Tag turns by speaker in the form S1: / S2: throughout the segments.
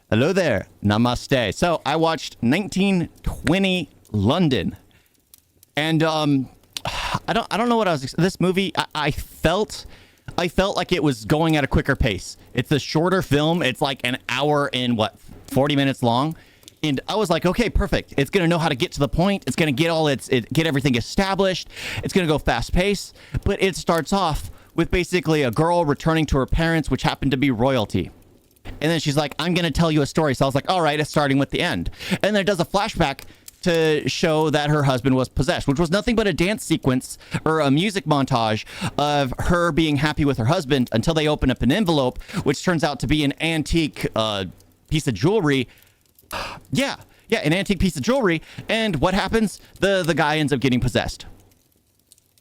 S1: Hello there. Namaste. So I watched 1920 London, and I don't know what I was. This movie, I felt like it was going at a quicker pace. It's a shorter film. It's like an hour and 40 minutes long. And I was like, okay, perfect. It's going to know how to get to the point. It's going to get everything established. It's going to go fast pace. But it starts off with basically a girl returning to her parents, which happened to be royalty. And then she's like, I'm going to tell you a story. So I was like, all right, it's starting with the end. And then it does a flashback to show that her husband was possessed, which was nothing but a dance sequence or a music montage of her being happy with her husband until they open up an envelope, which turns out to be an antique piece of jewelry. Yeah, an antique piece of jewelry. And what happens? The guy ends up getting possessed.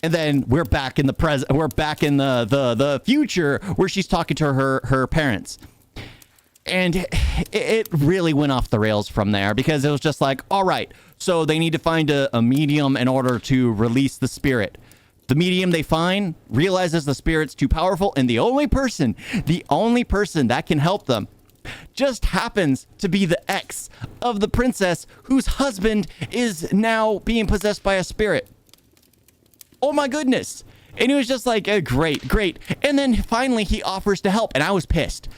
S1: And then we're back in the present. We're back in the future where she's talking to her parents. And it really went off the rails from there because it was just like, all right, so they need to find a medium in order to release the spirit. The medium they find realizes the spirit's too powerful, and the only person that can help them just happens to be the ex of the princess whose husband is now being possessed by a spirit. Oh my goodness. And it was just like, great. And then finally he offers to help, and I was pissed.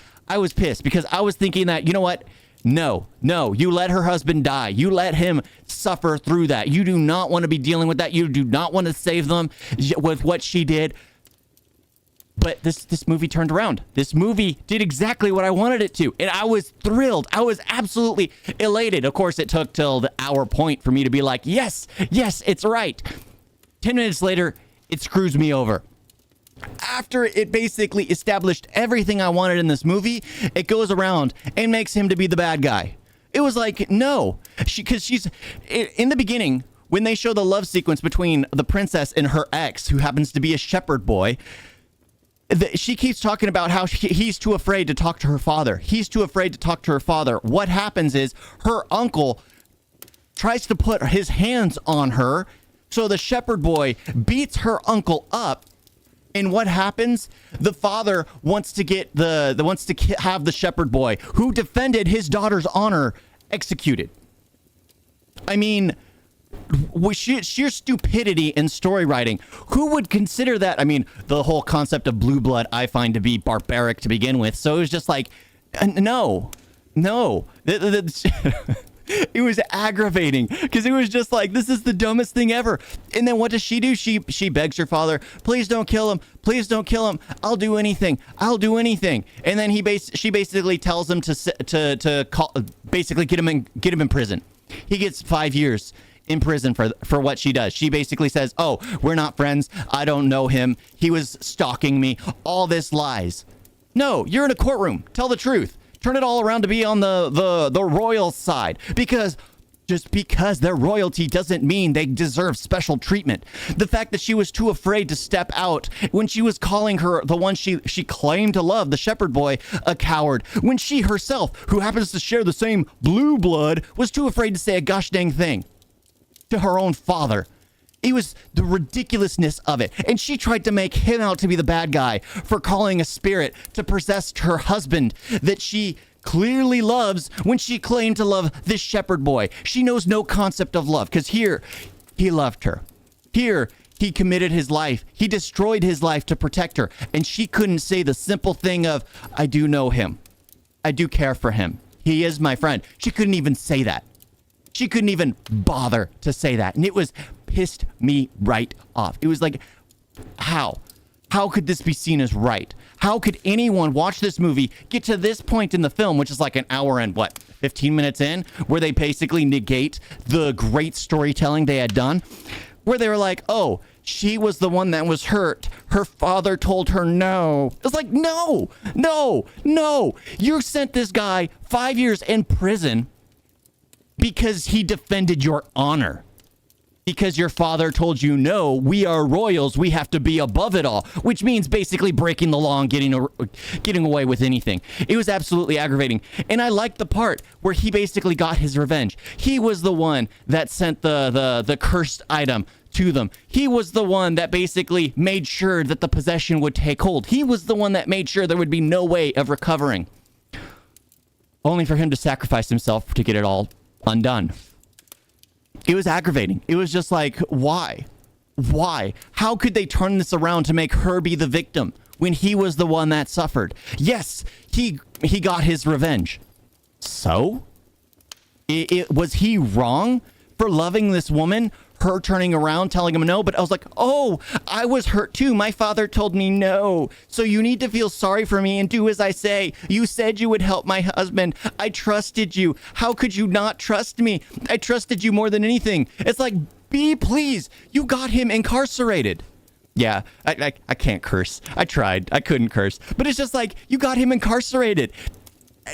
S1: Because I was thinking that, you know what? No, you let her husband die. You let him suffer through that. You do not want to be dealing with that. You do not want to save them with what she did. But this movie turned around. This movie did exactly what I wanted it to. And I was thrilled. I was absolutely elated. Of course, it took till the hour point for me to be like, yes, it's right. 10 minutes later, it screws me over. After it basically established everything I wanted in this movie, it goes around and makes him to be the bad guy. It was like, no, because she's in the beginning when they show the love sequence between the princess and her ex, who happens to be a shepherd boy. She keeps talking about how he's too afraid to talk to her father. What happens is her uncle tries to put his hands on her. So the shepherd boy beats her uncle up. And what happens? The father wants to have the shepherd boy who defended his daughter's honor executed. I mean, with sheer stupidity in story writing. Who would consider that? I mean, the whole concept of blue blood I find to be barbaric to begin with. So it was just like, no. It was aggravating because it was just like, this is the dumbest thing ever. And then what does she do? She begs her father, please don't kill him. I'll do anything. And then she basically tells him to call, basically get him in prison. He gets 5 years in prison for what she does. She basically says, oh, we're not friends. I don't know him. He was stalking me. All this lies. No, you're in a courtroom. Tell the truth. Turn it all around to be on the royal side, because just because they're royalty doesn't mean they deserve special treatment. The fact that she was too afraid to step out when she was calling her, the one she claimed to love, the shepherd boy, a coward, when she herself, who happens to share the same blue blood, was too afraid to say a gosh dang thing to her own father. It was the ridiculousness of it. And she tried to make him out to be the bad guy for calling a spirit to possess her husband that she clearly loves when she claimed to love this shepherd boy. She knows no concept of love, because here, he loved her. Here, he committed his life. He destroyed his life to protect her. And she couldn't say the simple thing of, I do know him. I do care for him. He is my friend. She couldn't even say that. She couldn't even bother to say that. And it was pissed me right off. It was like, how? How could this be seen as right? How could anyone watch this movie, get to this point in the film, which is like an hour and 15 minutes in, where they basically negate the great storytelling they had done, where they were like, oh, she was the one that was hurt. Her father told her no. It's like, no. You sent this guy 5 years in prison because he defended your honor. Because your father told you, no, we are royals, we have to be above it all, which means basically breaking the law and getting away with anything. It was absolutely aggravating. And I liked the part where he basically got his revenge. He was the one that sent the cursed item to them. He was the one that basically made sure that the possession would take hold. He was the one that made sure there would be no way of recovering. only for him to sacrifice himself to get it all undone. It was aggravating. It was just like, why? Why? How could they turn this around to make her be the victim when he was the one that suffered? Yes, he got his revenge. So? Was he wrong for loving this woman? Her turning around, telling him no, but I was like, oh, I was hurt too. My father told me no. So you need to feel sorry for me and do as I say. You said you would help my husband. I trusted you. How could you not trust me? I trusted you more than anything. It's like, please. You got him incarcerated. Yeah, I can't curse. I tried. I couldn't curse. But it's just like, you got him incarcerated.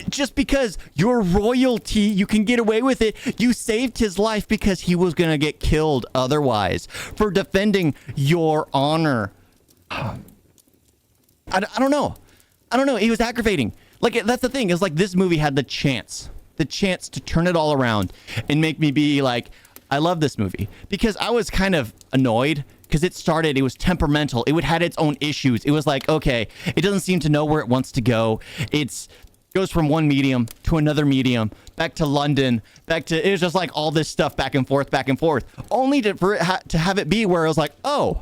S1: Just because you're royalty, you can get away with it. You saved his life because he was going to get killed otherwise for defending your honor. I don't know. I don't know. It was aggravating. Like, that's the thing. It's like this movie had the chance to turn it all around and make me be like, I love this movie. Because I was kind of annoyed because it was temperamental. It had its own issues. It was like, okay, it doesn't seem to know where it wants to go. Goes from one medium to another medium, back to London, it was just like all this stuff back and forth, only to have it be where I was like, oh,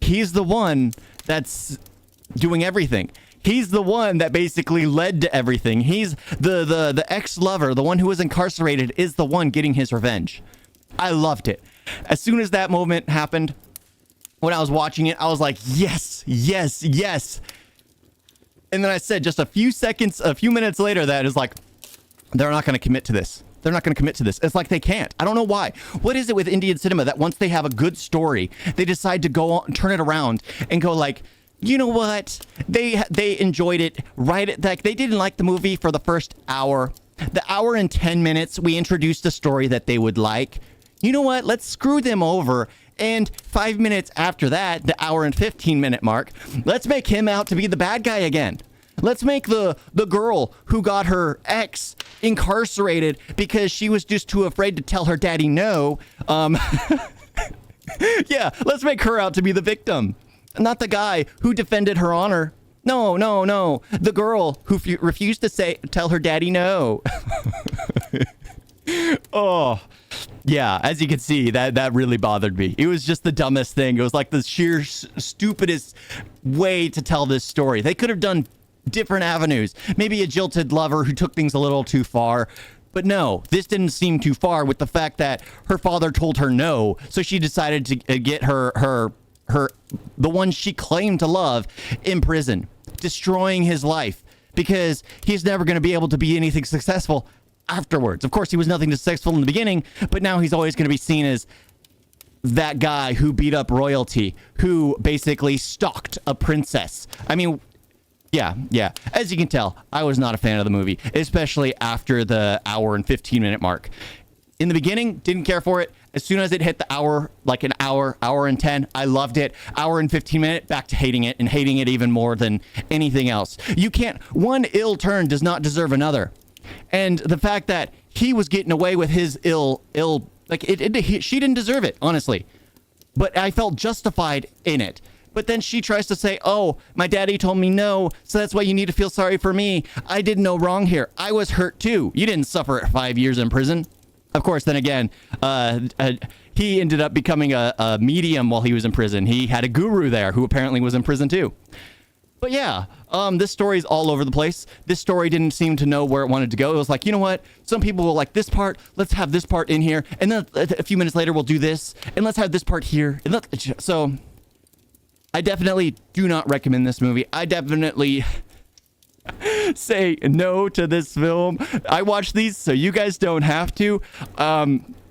S1: he's the one that's doing everything. He's the one that basically led to everything. He's the ex-lover, the one who was incarcerated, is the one getting his revenge. I loved it. As soon as that moment happened, when I was watching it, I was like, yes, yes, yes. And then I said just a few minutes later, that is like, they're not going to commit to this. They're not going to commit to this. It's like they can't. I don't know why. What is it with Indian cinema that once they have a good story, they decide to go on, turn it around and go like, you know what? They enjoyed it like they didn't like the movie for the first hour. The hour and 10 minutes, we introduced a story that they would like. You know what? Let's screw them over. And 5 minutes after that, the hour and 15-minute mark, let's make him out to be the bad guy again. Let's make the girl who got her ex incarcerated because she was just too afraid to tell her daddy no. Yeah, let's make her out to be the victim. Not the guy who defended her honor. No. The girl who refused to tell her daddy no. Oh, yeah, as you can see, that really bothered me. It was just the dumbest thing. It was like the sheer stupidest way to tell this story. They could have done different avenues. Maybe a jilted lover who took things a little too far. But no, this didn't seem too far with the fact that her father told her no. So she decided to get the one she claimed to love in prison, destroying his life because he's never going to be able to be anything successful afterwards. Of course, he was nothing successful in the beginning, but now he's always going to be seen as that guy who beat up royalty, who basically stalked a princess. I mean, yeah. As you can tell, I was not a fan of the movie, especially after the hour and 15-minute mark. In the beginning, didn't care for it. As soon as it hit the hour, like an hour and 10, I loved it. Hour and 15-minute, back to hating it, and hating it even more than anything else. One ill turn does not deserve another. And the fact that he was getting away with his she didn't deserve it, honestly. But I felt justified in it. But then she tries to say, oh, my daddy told me no, so that's why you need to feel sorry for me. I did no wrong here. I was hurt too. You didn't suffer 5 years in prison. Of course, then again, he ended up becoming a medium while he was in prison. He had a guru there who apparently was in prison too. But yeah, this story's all over the place. This story didn't seem to know where it wanted to go. It was like, you know what? Some people will like this part. Let's have this part in here. And then a few minutes later, we'll do this. And let's have this part here. So I definitely do not recommend this movie. I definitely say no to this film. I watch these so you guys don't have to.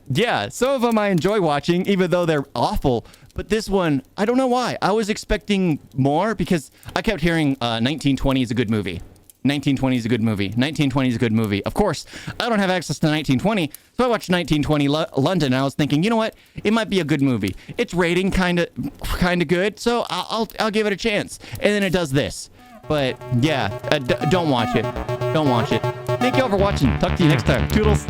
S1: Yeah, some of them I enjoy watching, even though they're awful. But this one, I don't know why. I was expecting more because I kept hearing 1920 is a good movie. 1920 is a good movie. 1920 is a good movie. Of course, I don't have access to 1920, so I watched 1920 London, and I was thinking, you know what? It might be a good movie. It's rating kind of good, so I'll give it a chance. And then it does this. But yeah, don't watch it. Don't watch it. Thank you all for watching. Talk to you next time. Toodles.